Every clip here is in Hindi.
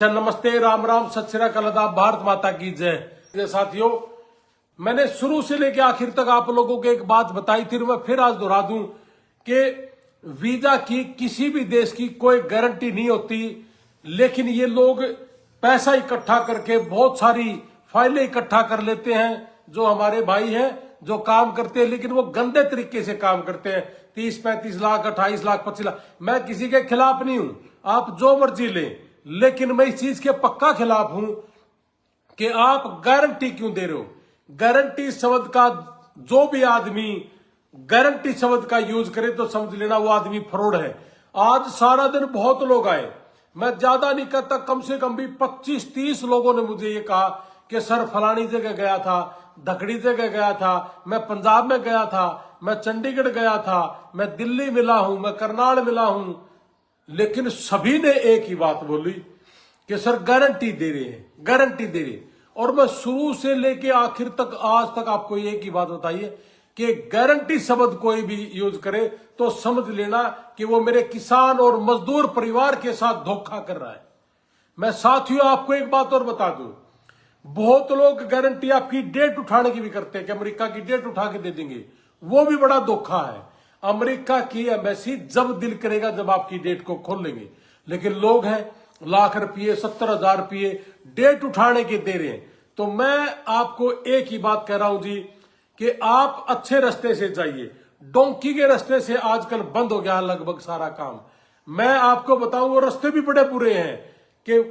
नमस्ते, राम राम, सत श्री अकाल, आदाब, भारत माता की जय। साथियों, मैंने शुरू से लेकर आखिर तक आप लोगों को एक बात बताई थी, मैं फिर आज दोहरा दूं कि वीजा की किसी भी देश की कोई गारंटी नहीं होती, लेकिन ये लोग पैसा इकट्ठा करके बहुत सारी फाइलें इकट्ठा कर लेते हैं। जो हमारे भाई हैं जो काम करते हैं, लेकिन वो गंदे तरीके से काम करते हैं। 30-35 लाख, 28 लाख, 25 लाख। मैं किसी के खिलाफ नहीं हूं, आप जो मर्जी लें, लेकिन मैं इस चीज के पक्का खिलाफ हूं कि आप गारंटी क्यों दे रहे हो। गारंटी शब्द का जो भी आदमी गारंटी शब्द का यूज करे तो समझ लेना वो आदमी फ्रॉड है। आज सारा दिन बहुत लोग आए, मैं ज्यादा नहीं कहता, कम से कम भी 25-30 लोगों ने मुझे ये कहा कि सर फलानी जगह गया था, धकड़ी जगह गया था, मैं पंजाब में गया था, मैं चंडीगढ़ गया था, मैं दिल्ली मिला हूं, मैं करनाल मिला हूं। लेकिन सभी ने एक ही बात बोली कि सर गारंटी दे रहे हैं, गारंटी दे रहे हैं। और मैं शुरू से लेके आखिर तक आज तक आपको एक ही बात बताइए कि गारंटी शब्द कोई भी यूज करे तो समझ लेना कि वो मेरे किसान और मजदूर परिवार के साथ धोखा कर रहा है। मैं साथियों आपको एक बात और बता दूं, बहुत लोग गारंटी आपकी डेट उठाने की भी करते हैं कि अमेरिका की डेट उठा के दे देंगे, वो भी बड़ा धोखा है। अमेरिका की एम्बेसी जब दिल करेगा जब आपकी डेट को खोल लेंगे, लेकिन लोग हैं लाख रुपये, 70,000 रुपये डेट उठाने के दे रहे हैं। तो मैं आपको एक ही बात कह रहा हूं जी कि आप अच्छे रास्ते से जाइए। डोंकी के रास्ते से आजकल बंद हो गया लगभग सारा काम। मैं आपको बताऊं वो रास्ते भी बड़े बुरे हैं कि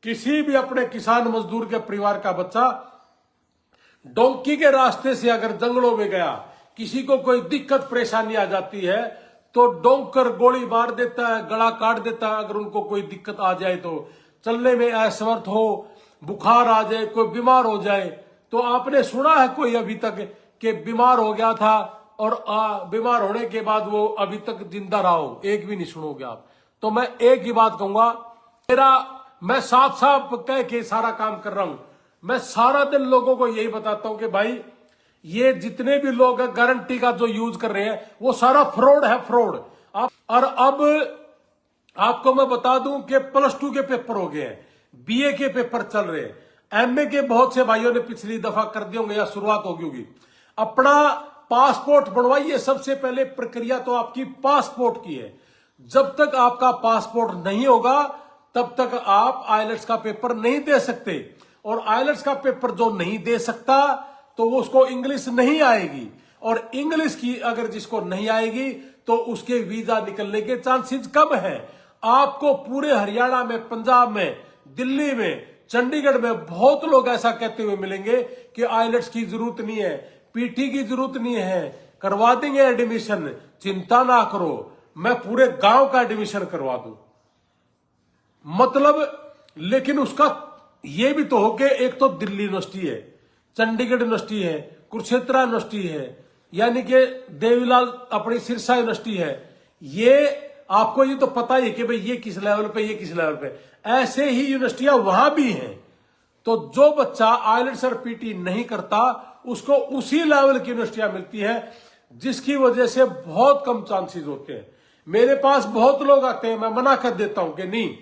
किसी भी अपने किसान मजदूर के परिवार का बच्चा डोंकी के रास्ते से अगर जंगलों में गया, किसी को कोई दिक्कत परेशानी आ जाती है तो डोंकर गोली मार देता है, गला काट देता है। अगर उनको कोई दिक्कत आ जाए तो चलने में असमर्थ हो, बुखार आ जाए, कोई बीमार हो जाए, तो आपने सुना है कोई अभी तक कि बीमार हो गया था और बीमार होने के बाद वो अभी तक जिंदा रहा हो? एक भी नहीं सुनोगे आप। तो मैं एक ही बात कहूंगा, मैं साफ साफ कह के सारा काम कर रहा हूं। मैं सारा दिन लोगों को यही बताता हूं कि भाई ये जितने भी लोग गारंटी का जो यूज कर रहे हैं वो सारा फ्रॉड है, फ्रॉड। और अब आपको मैं बता दूं कि +2 के पेपर हो गए हैं, BA के पेपर चल रहे हैं, MA के बहुत से भाइयों ने पिछली दफा कर दिए होंगे या शुरुआत होगी होगी। अपना पासपोर्ट बनवाइए। सबसे पहले प्रक्रिया तो आपकी पासपोर्ट की है। जब तक आपका पासपोर्ट नहीं होगा तब तक आप आइलेट्स का पेपर नहीं दे सकते। और आइलेट्स का पेपर जो नहीं दे सकता तो उसको इंग्लिश नहीं आएगी, और इंग्लिश की अगर जिसको नहीं आएगी तो उसके वीजा निकलने के चांसेस कम है। आपको पूरे हरियाणा में, पंजाब में, दिल्ली में, चंडीगढ़ में बहुत लोग ऐसा कहते हुए मिलेंगे कि आइलेट्स की जरूरत नहीं है, PT की जरूरत नहीं है, करवा देंगे एडमिशन, चिंता ना करो, मैं पूरे गांव का एडमिशन करवा दूं। मतलब लेकिन उसका ये भी तो हो कि एक तो दिल्ली यूनिवर्सिटी है, चंडीगढ़ यूनिवर्सिटी है, कुरुक्षेत्र यूनिवर्सिटी है, यानी कि देवीलाल अपनी सिरसा यूनिवर्सिटी है। ये आपको ये तो पता ही है कि भाई ये किस लेवल पे, ये किस लेवल पे। ऐसे ही यूनिवर्सिटियां वहां भी हैं। तो जो बच्चा आइलेट्स और PT नहीं करता उसको उसी लेवल की यूनिवर्सिटियां मिलती है, जिसकी वजह से बहुत कम चांसेस होते हैं। मेरे पास बहुत लोग आते हैं, मैं मना कर देता हूं कि नहीं,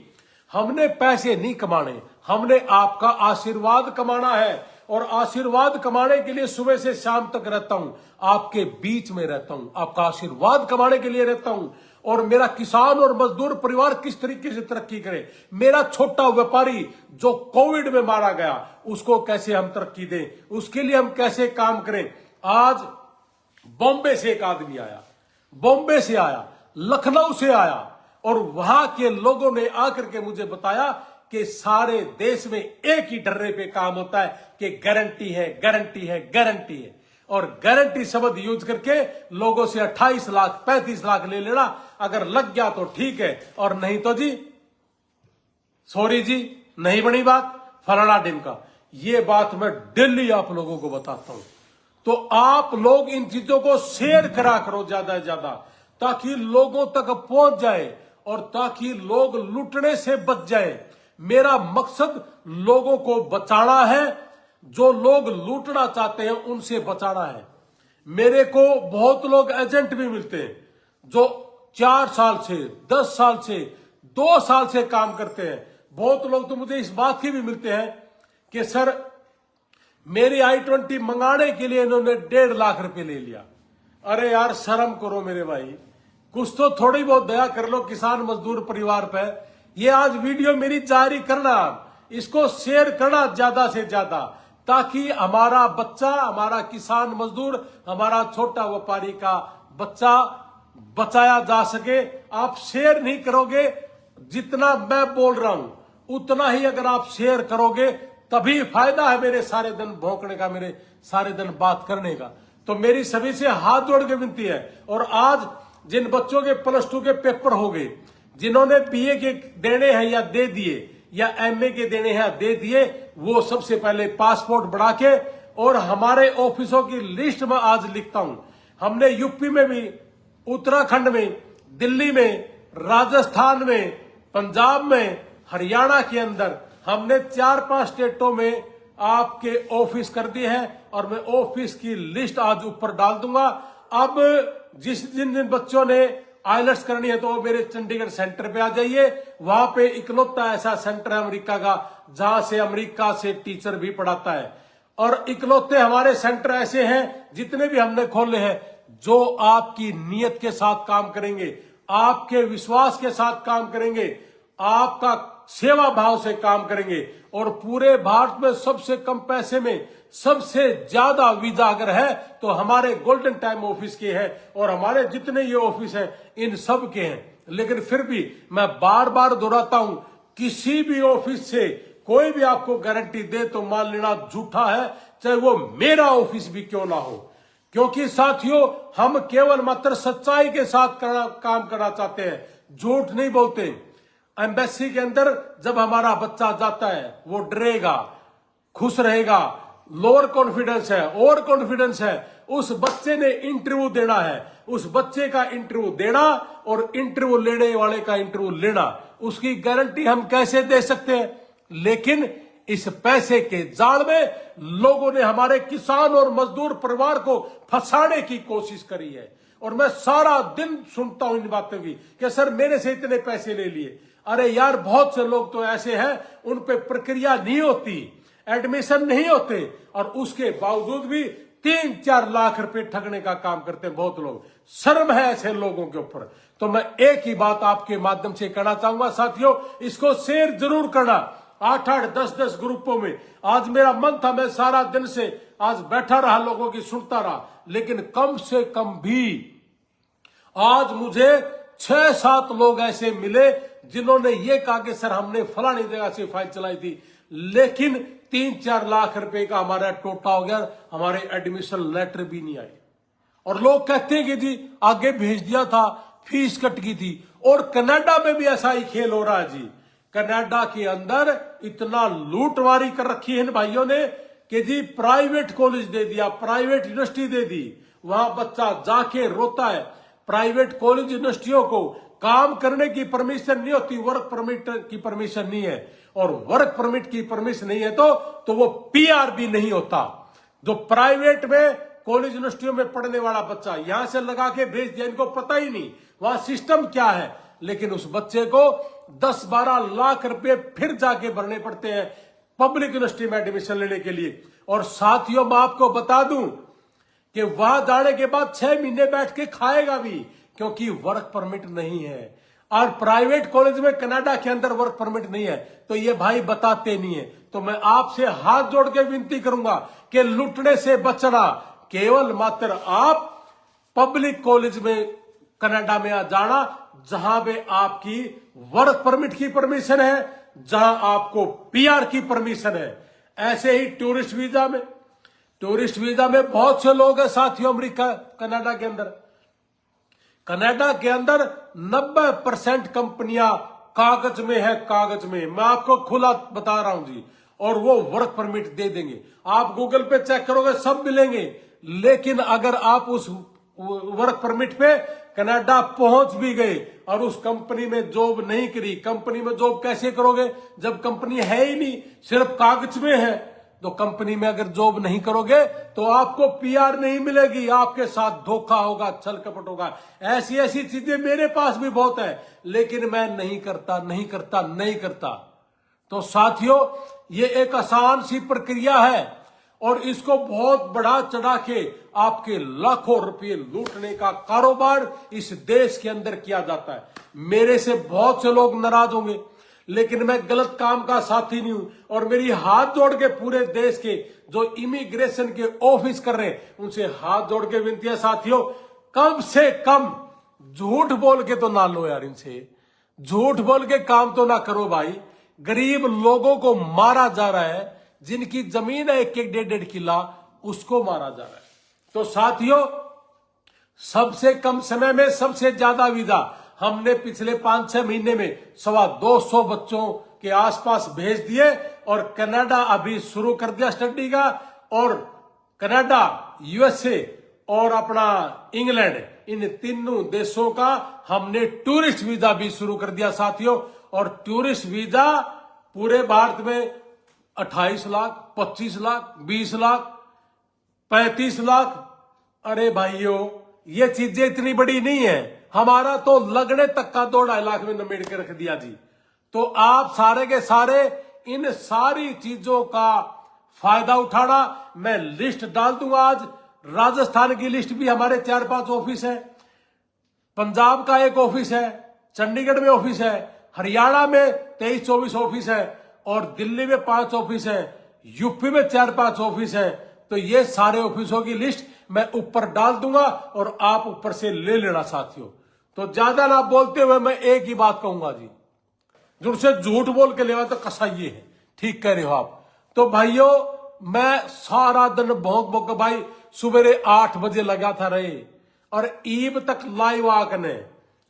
हमने पैसे नहीं कमाने, हमने आपका आशीर्वाद कमाना है। और आशीर्वाद कमाने के लिए सुबह से शाम तक रहता हूं, आपके बीच में रहता हूं, आपका आशीर्वाद कमाने के लिए रहता हूं। और मेरा किसान और मजदूर परिवार किस तरीके से तरक्की करे, मेरा छोटा व्यापारी जो कोविड में मारा गया उसको कैसे हम तरक्की दें, उसके लिए हम कैसे काम करें। आज बॉम्बे से एक आदमी आया, बॉम्बे से आया, लखनऊ से आया, और वहां के लोगों ने आकर के मुझे बताया कि सारे देश में एक ही डर्रे पे काम होता है कि गारंटी है, गारंटी है, गारंटी है। और गारंटी शब्द यूज करके लोगों से 28 लाख 35 लाख ले लेना, अगर लग गया तो ठीक है, और नहीं तो जी सॉरी जी, नहीं बनी बात, फलाना दिन का। ये बात मैं डेली आप लोगों को बताता हूं। तो आप लोग इन चीजों को शेयर करा करो ज्यादा से ज्यादा, ताकि लोगों तक पहुंच जाए और ताकि लोग लूटने से बच जाए। मेरा मकसद लोगों को बचाना है, जो लोग लूटना चाहते हैं उनसे बचाना है। मेरे को बहुत लोग एजेंट भी मिलते हैं जो 4 साल से, 10 साल से, 2 साल से काम करते हैं। बहुत लोग तो मुझे इस बात की भी मिलते हैं कि सर मेरी i20 मंगाने के लिए इन्होंने 1.5 लाख रुपए ले लिया। अरे यार शर्म करो मेरे भाई, कुछ तो थोड़ी बहुत दया कर लो किसान मजदूर परिवार पे। ये आज वीडियो मेरी जारी करना, इसको शेयर करना ज्यादा से ज्यादा, ताकि हमारा बच्चा, हमारा किसान मजदूर, हमारा छोटा व्यापारी का बच्चा बचाया जा सके। आप शेयर नहीं करोगे, जितना मैं बोल रहा हूं उतना ही अगर आप शेयर करोगे तभी फायदा है मेरे सारे दिन भौंकने का, मेरे सारे दिन बात करने का। तो मेरी सभी से हाथ जोड़ के विनती है। और आज जिन बच्चों के +2 के पेपर हो गए, जिन्होंने BA के देने हैं या दे दिए, या MA के देने हैं दे दिए, वो सबसे पहले पासपोर्ट बढ़ा के और हमारे ऑफिसों की लिस्ट में आज लिखता हूं। हमने यूपी में भी, उत्तराखंड में, दिल्ली में, राजस्थान में, पंजाब में, हरियाणा के अंदर हमने 4-5 स्टेटों में आपके ऑफिस कर दिए हैं और मैं ऑफिस की लिस्ट आज ऊपर डाल दूंगा। अब जिन बच्चों ने आइलेट्स करनी है तो वो मेरे चंडीगढ़ सेंटर पे आ जाइए। वहां पे इकलौता ऐसा सेंटर है अमेरिका का जहां से अमेरिका से टीचर भी पढ़ाता है। और इकलौते हमारे सेंटर ऐसे हैं जितने भी हमने खोले हैं जो आपकी नीयत के साथ काम करेंगे, आपके विश्वास के साथ काम करेंगे, आपका सेवा भाव से काम करेंगे। और पूरे भारत में सबसे कम पैसे में सबसे ज्यादा वीजा अगर है तो हमारे गोल्डन टाइम ऑफिस के हैं, और हमारे जितने ये ऑफिस हैं इन सब के हैं। लेकिन फिर भी मैं बार बार दोहराता हूं, किसी भी ऑफिस से कोई भी आपको गारंटी दे तो मान लेना झूठा है, चाहे वो मेरा ऑफिस भी क्यों ना हो। क्योंकि साथियों हम केवल मात्र सच्चाई के साथ काम करना चाहते हैं, झूठ नहीं बोलते। एम्बेसी के अंदर जब हमारा बच्चा जाता है वो डरेगा, खुश रहेगा, लोअर कॉन्फिडेंस है, ओवर कॉन्फिडेंस है। उस बच्चे ने इंटरव्यू देना है, उस बच्चे का इंटरव्यू देना और इंटरव्यू लेने वाले का इंटरव्यू लेना, उसकी गारंटी हम कैसे दे सकते हैं। लेकिन इस पैसे के जाल में लोगों ने हमारे किसान और मजदूर परिवार को फंसाने की कोशिश करी है। और मैं सारा दिन सुनता हूं इन बातों की कि सर मेरे से इतने पैसे ले लिए। अरे यार बहुत से लोग तो ऐसे हैं उन पे प्रक्रिया नहीं होती, एडमिशन नहीं होते, और उसके बावजूद भी 3-4 लाख रुपए ठगने का काम करते हैं बहुत लोग। शर्म है ऐसे लोगों के ऊपर। तो मैं एक ही बात आपके माध्यम से कहना चाहूंगा साथियों, इसको शेयर जरूर करना 8-8, 10-10 ग्रुपों में। आज मेरा मन था, मैं सारा दिन से आज बैठा रहा, लोगों की सुनता रहा, लेकिन कम से कम भी आज मुझे 6-7 लोग ऐसे मिले जिन्होंने ये कहा कि सर हमने फलानी जगह से फाइल चलाई थी, लेकिन 3-4 लाख रुपए का हमारा टोटा हो गया, हमारे एडमिशन लेटर भी नहीं आए। और लोग कहते हैं कि जी आगे भेज दिया था, फीस कट गई थी। और कनाडा में भी ऐसा ही खेल हो रहा है जी। कनाडा के अंदर इतना लूटमारी कर रखी है इन भाइयों ने कि जी प्राइवेट कॉलेज दे दिया, प्राइवेट यूनिवर्सिटी दे दी, वहां बच्चा जाके रोता है। प्राइवेट कॉलेज यूनिवर्सिटियों को काम करने की परमिशन नहीं होती, वर्क परमिट की परमिशन नहीं है, और वर्क परमिट की परमिशन नहीं है तो वो PR भी नहीं होता। जो प्राइवेट में कॉलेज यूनिवर्सिटियों में पढ़ने वाला बच्चा यहां से लगा के भेज दिया, इनको पता ही नहीं वहां सिस्टम क्या है, लेकिन उस बच्चे को 10-12 लाख रुपए फिर जाके भरने पड़ते हैं पब्लिक यूनिवर्सिटी में एडमिशन लेने के लिए। और साथियों मैं आपको बता दूं कि वहां जाने के बाद 6 महीने बैठ के खाएगा भी, क्योंकि वर्क परमिट नहीं है। और प्राइवेट कॉलेज में कनाडा के अंदर वर्क परमिट नहीं है, तो ये भाई बताते नहीं है। तो मैं आपसे हाथ जोड़ के विनती करूंगा कि लुटने से बचना, केवल मात्र आप पब्लिक कॉलेज में कनाडा में जाना जहां पे आपकी वर्क परमिट की परमिशन है, जहां आपको PR की परमिशन है। ऐसे ही टूरिस्ट वीजा में बहुत से लोग हैं साथियों अमेरिका कनाडा के अंदर। कनाडा के अंदर 90% कंपनियां कागज में है, कागज में, मैं आपको खुला बता रहा हूं जी। और वो वर्क परमिट दे देंगे, आप गूगल पे चेक करोगे सब मिलेंगे। लेकिन अगर आप उस वर्क परमिट पे कनाडा पहुंच भी गए और उस कंपनी में जॉब नहीं करी, कंपनी में जॉब कैसे करोगे जब कंपनी है ही नहीं, सिर्फ कागज में है। तो कंपनी में अगर जॉब नहीं करोगे तो आपको PR नहीं मिलेगी, आपके साथ धोखा होगा, छल कपट होगा। ऐसी चीजें मेरे पास भी बहुत है, लेकिन मैं नहीं करता। तो साथियों, ये एक आसान सी प्रक्रिया है और इसको बहुत बढ़ा चढ़ा के आपके लाखों रुपए लूटने का कारोबार इस देश के अंदर किया जाता है। मेरे से बहुत से लोग नाराज होंगे, लेकिन मैं गलत काम का साथी नहीं हूं और मेरी हाथ जोड़ के पूरे देश के जो इमिग्रेशन के ऑफिस कर रहे हैं उनसे हाथ जोड़ के विनती है साथियों, कम से कम झूठ बोल के तो ना लो यार, इनसे झूठ बोल के काम तो ना करो भाई। गरीब लोगों को मारा जा रहा है, जिनकी जमीन है 1-1, 1.5 किला, उसको मारा जा रहा है। तो साथियों, सबसे कम समय में सबसे ज्यादा वीजा हमने पिछले 5-6 महीने में 250 बच्चों के आसपास भेज दिए और कनाडा अभी शुरू कर दिया स्टडी का, और कनाडा, यूएसए और अपना इंग्लैंड, इन तीनों देशों का हमने टूरिस्ट वीजा भी शुरू कर दिया साथियों। और टूरिस्ट वीजा पूरे भारत में 28 लाख, 25 लाख, 20 लाख, 35 लाख। अरे भाइयों, ये चीजें इतनी बड़ी नहीं है, हमारा तो लगने तक का 2-2.5 लाख में निमेड़ के रख दिया जी। तो आप सारे के सारे इन सारी चीजों का फायदा उठाना। मैं लिस्ट डाल दूंगा आज। राजस्थान की लिस्ट भी हमारे 4-5 ऑफिस है, पंजाब का 1 ऑफिस है, चंडीगढ़ में ऑफिस है, हरियाणा में 23-24 ऑफिस है और दिल्ली में 5 ऑफिस है, यूपी में 4-5 ऑफिस है। तो ये सारे ऑफिसों की लिस्ट मैं ऊपर डाल दूंगा और आप ऊपर से ले लेना साथियों। तो ज्यादा ना बोलते हुए मैं एक ही बात कहूंगा जी, जिनसे झूठ बोल के लेवा तो कसा ये है, ठीक कह रहे हो आप। तो भाइयों, मैं सारा दिन भौंक भाई सुबह 8 बजे लगा था रहे और ईब तक लाइव आकने।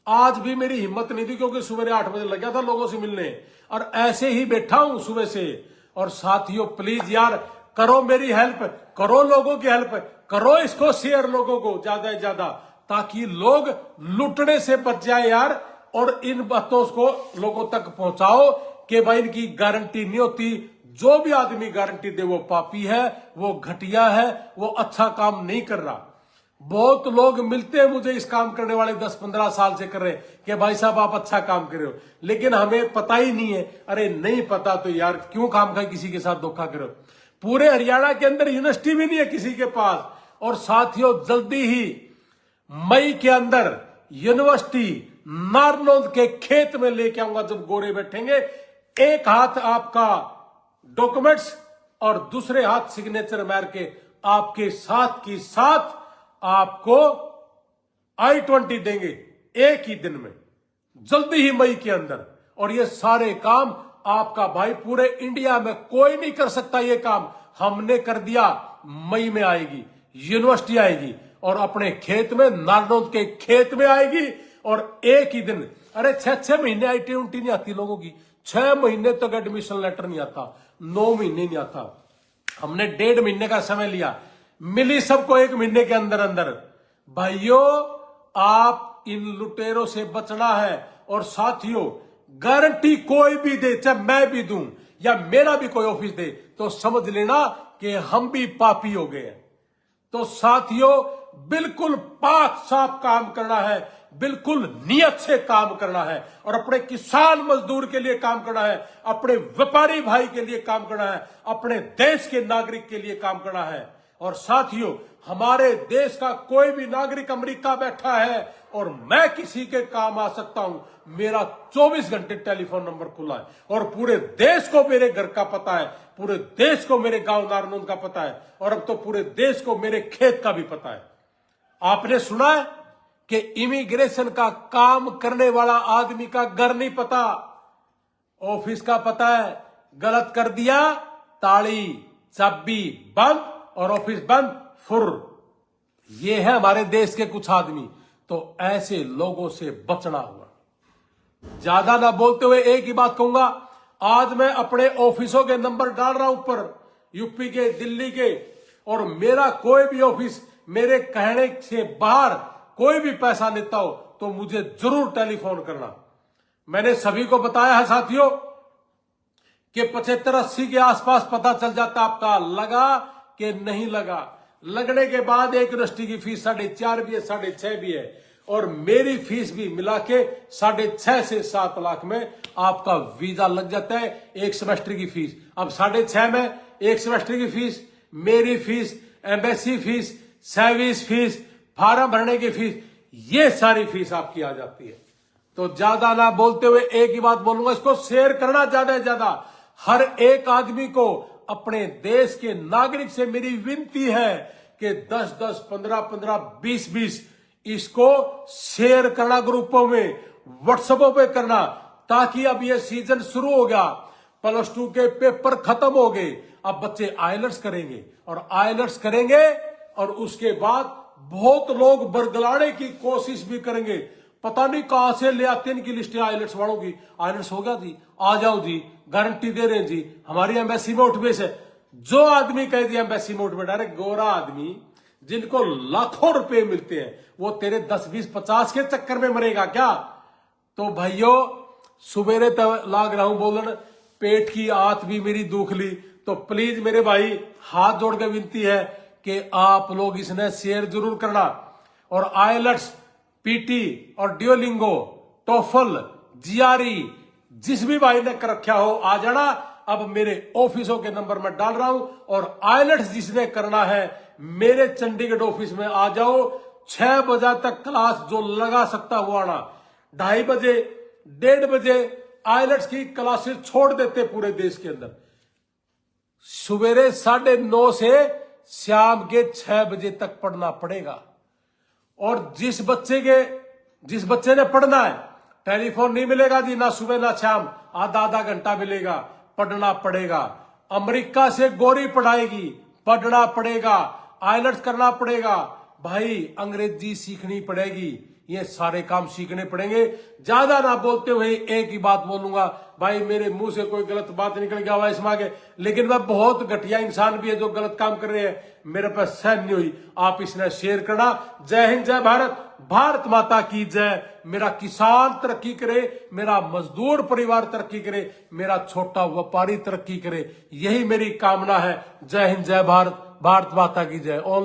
आज भी मेरी हिम्मत नहीं थी क्योंकि सुबह 8 बजे लगा था लोगों से मिलने और ऐसे ही बैठा हूं सुबह से। और साथियों, प्लीज यार करो मेरी हेल्प, करो लोगों की हेल्प, करो इसको शेयर लोगों को ज्यादा से ज्यादा, ताकि लोग लूटने से बच जाए यार। और इन बातों को लोगों तक पहुंचाओ कि भाई इनकी गारंटी नहीं होती, जो भी आदमी गारंटी दे वो पापी है, वो घटिया है, वो अच्छा काम नहीं कर रहा। बहुत लोग मिलते हैं मुझे इस काम करने वाले 10-15 साल से कर रहे हैं कि भाई साहब आप अच्छा काम कर रहे हो, लेकिन हमें पता ही नहीं है। अरे नहीं पता तो यार क्यों काम का किसी के साथ धोखा करो। पूरे हरियाणा के अंदर यूनिवर्सिटी भी नहीं है किसी के पास। और साथियों, जल्दी ही मई के अंदर यूनिवर्सिटी नारनौंद के खेत में लेके आऊंगा। जब गोरे बैठेंगे, एक हाथ आपका डॉक्यूमेंट्स और दूसरे हाथ सिग्नेचर मार के आपके साथ की साथ आपको I-20 देंगे एक ही दिन में, जल्दी ही मई के अंदर। और ये सारे काम आपका भाई पूरे इंडिया में कोई नहीं कर सकता। ये काम हमने कर दिया। मई में आएगी यूनिवर्सिटी, आएगी और अपने खेत में, नारनौंद के खेत में आएगी और एक ही दिन। अरे 6-6 महीने I-20 नहीं आती लोगों की, 6 महीने तक एडमिशन लेटर नहीं आता, 9 महीने नहीं आता। हमने 1.5 महीने का समय लिया, मिली सबको 1 महीने के अंदर अंदर। भाइयों, आप इन लुटेरों से बचना है। और साथियों, गारंटी कोई भी दे, चाहे मैं भी दूं या मेरा भी कोई ऑफिस दे, तो समझ लेना कि हम भी पापी हो गए हैं। तो साथियों, बिल्कुल पाक साफ काम करना है, बिल्कुल नियत से काम करना है और अपने किसान मजदूर के लिए काम करना है, अपने व्यापारी भाई के लिए काम करना है, अपने देश के नागरिक के लिए काम करना है। और साथियों, हमारे देश का कोई भी नागरिक अमेरिका बैठा है और मैं किसी के काम आ सकता हूं, मेरा 24 घंटे टेलीफोन नंबर खुला है और पूरे देश को मेरे घर का पता है, पूरे देश को मेरे गांव नारनौंद का पता है और अब तो पूरे देश को मेरे खेत का भी पता है। आपने सुना है कि इमिग्रेशन का काम करने वाला आदमी का घर नहीं पता, ऑफिस का पता है। गलत कर दिया, ताली चाबी बंद और ऑफिस बंद, फुर। ये है हमारे देश के कुछ आदमी। तो ऐसे लोगों से बचना हुआ। ज्यादा ना बोलते हुए एक ही बात कहूंगा, आज मैं अपने ऑफिसों के नंबर डाल रहा हूं ऊपर, यूपी के, दिल्ली के, और मेरा कोई भी ऑफिस मेरे कहने से बाहर कोई भी पैसा लेता हो तो मुझे जरूर टेलीफोन करना। मैंने सभी को बताया है साथियों कि 75-80 के आसपास पता चल जाता आपका लगा कि नहीं लगा। लगने के बाद एक यूनिवर्सिटी की फीस 4.5 भी है, 6.5 भी है और मेरी फीस भी मिला के 6.5 से 7 लाख में आपका वीजा लग जाता है, एक सेमेस्टर की फीस। अब 6.5 में एक सेमेस्टर की फीस, मेरी fees, embassy fees, service fees, form भरने की फीस, ये सारी फीस आपकी आ जाती है। तो ज्यादा ना बोलते हुए एक ही बात बोलूंगा, इसको शेयर करना ज्यादा से ज्यादा। हर एक आदमी को, अपने देश के नागरिक से मेरी विनती है कि 10-10, 15-15, 20-20 इसको शेयर करना, ग्रुपों में, व्हाट्सएपों पे करना, ताकि अब ये सीजन शुरू हो गया, +2 के पेपर खत्म हो गए, अब बच्चे आइलेट्स करेंगे और आइलेट्स करेंगे और उसके बाद बहुत लोग बरगलाने की कोशिश भी करेंगे। पता नहीं कहां से ले आते इनकी लिस्टें आइलेट्स वालों की। आइलेट्स हो गया जी, आ जाओ जी, गारंटी दे रहे हैं जी, हमारी एम्बेसी में उठबेस है। जो आदमी कह दिया एम्बेसी में उठबेस, अरे गोरा आदमी जिनको लाखों रुपए मिलते हैं, वो तेरे 10, 20, 50 के चक्कर में मरेगा क्या? तो भाइयों, सुबेरे लाग रहा हूं बोलन, पेट की आंत भी मेरी दुख ली। तो प्लीज मेरे भाई, हाथ जोड़ के विनती है कि आप लोग इसने शेयर जरूर करना। और आइलेट्स, पीटी और ड्यूलिंगो, टोफल, जीआरई, जिस भी भाई ने कर रखा हो आ जाना। अब मेरे ऑफिसों के नंबर में डाल रहा हूं, और आइलेट्स जिसने करना है मेरे चंडीगढ़ ऑफिस में आ जाओ। 6 बजे तक क्लास जो लगा सकता वो आना। 2:30 बजे, 1:30 बजे आइलेट्स की क्लासेस छोड़ देते पूरे देश के अंदर। सवेरे 9:30 से शाम के 6 बजे तक पढ़ना पड़ेगा। और जिस बच्चे ने पढ़ना है, टेलीफोन नहीं मिलेगा जी, ना सुबह ना शाम, आधा घंटा मिलेगा, पढ़ना पड़ेगा। अमेरिका से गोरी पढ़ाएगी, पढ़ना पड़ेगा, आइलेट्स करना पड़ेगा भाई, अंग्रेजी सीखनी पड़ेगी, ये सारे काम सीखने पड़ेंगे। ज्यादा ना बोलते हुए एक ही बात बोलूंगा भाई, मेरे मुंह से कोई गलत बात निकल गया हुआ इसमें आगे, लेकिन मैं बहुत घटिया इंसान भी है जो गलत काम कर रहे हैं, मेरे पास सहन नहीं हुई। आप इसने शेयर करना। जय हिंद, जय भारत, भारत माता की जय। मेरा किसान तरक्की करे, मेरा मजदूर परिवार तरक्की करे, मेरा छोटा व्यापारी तरक्की करे, यही मेरी कामना है। जय हिंद, जय भारत, भारत माता की जय।